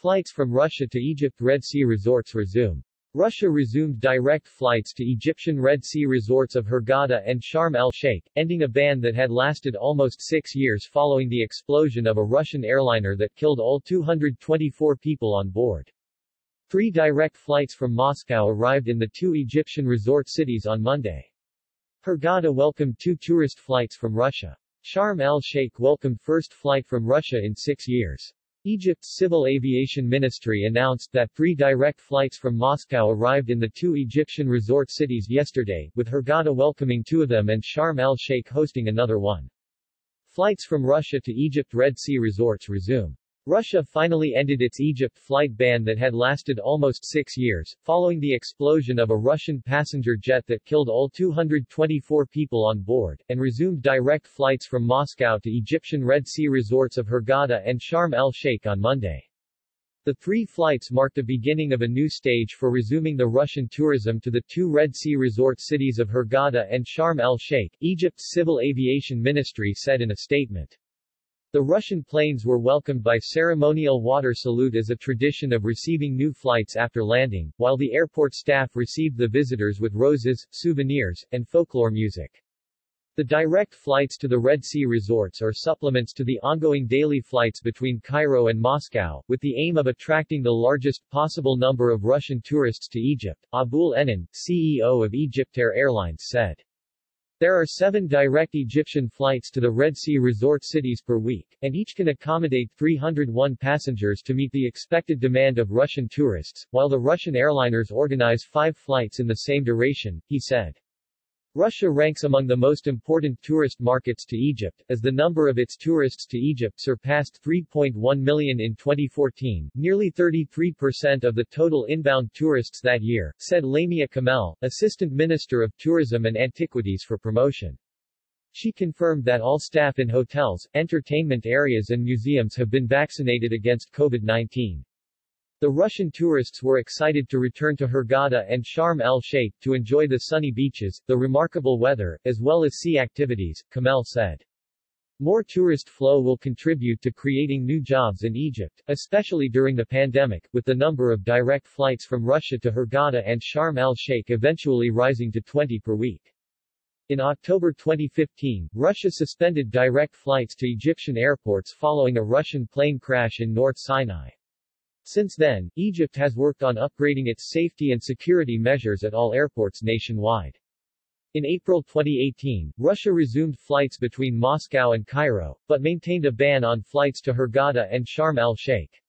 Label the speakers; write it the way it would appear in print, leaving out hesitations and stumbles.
Speaker 1: Flights from Russia to Egypt Red Sea resorts resume. Russia resumed direct flights to Egyptian Red Sea resorts of Hurghada and Sharm el-Sheikh, ending a ban that had lasted almost 6 years following the explosion of a Russian airliner that killed all 224 people on board. 3 direct flights from Moscow arrived in the 2 Egyptian resort cities on Monday. Hurghada welcomed 2 tourist flights from Russia. Sharm el-Sheikh welcomed first flight from Russia in 6 years. Egypt's Civil Aviation Ministry announced that 3 direct flights from Moscow arrived in the 2 Egyptian resort cities yesterday, with Hurghada welcoming 2 of them and Sharm el-Sheikh hosting another one. Flights from Russia to Egypt Red Sea resorts resume. Russia finally ended its Egypt flight ban that had lasted almost 6 years, following the explosion of a Russian passenger jet that killed all 224 people on board, and resumed direct flights from Moscow to Egyptian Red Sea resorts of Hurghada and Sharm el-Sheikh on Monday. The 3 flights marked the beginning of a new stage for resuming the Russian tourism to the 2 Red Sea resort cities of Hurghada and Sharm el-Sheikh, Egypt's Civil Aviation Ministry said in a statement. The Russian planes were welcomed by ceremonial water salute as a tradition of receiving new flights after landing, while the airport staff received the visitors with roses, souvenirs, and folklore music. The direct flights to the Red Sea resorts are supplements to the ongoing daily flights between Cairo and Moscow, with the aim of attracting the largest possible number of Russian tourists to Egypt, Abul Enan, CEO of Egyptair Airlines said. There are 7 direct Egyptian flights to the Red Sea resort cities per week, and each can accommodate 301 passengers to meet the expected demand of Russian tourists, while the Russian airliners organize 5 flights in the same duration, he said. Russia ranks among the most important tourist markets to Egypt, as the number of its tourists to Egypt surpassed 3.1 million in 2014, nearly 33% of the total inbound tourists that year, said Lamia Kamel, Assistant Minister of Tourism and Antiquities for Promotion. She confirmed that all staff in hotels, entertainment areas and museums have been vaccinated against COVID-19. The Russian tourists were excited to return to Hurghada and Sharm el-Sheikh to enjoy the sunny beaches, the remarkable weather, as well as sea activities, Kamel said. More tourist flow will contribute to creating new jobs in Egypt, especially during the pandemic, with the number of direct flights from Russia to Hurghada and Sharm el-Sheikh eventually rising to 20 per week. In October 2015, Russia suspended direct flights to Egyptian airports following a Russian plane crash in North Sinai. Since then, Egypt has worked on upgrading its safety and security measures at all airports nationwide. In April 2018, Russia resumed flights between Moscow and Cairo, but maintained a ban on flights to Hurghada and Sharm el-Sheikh.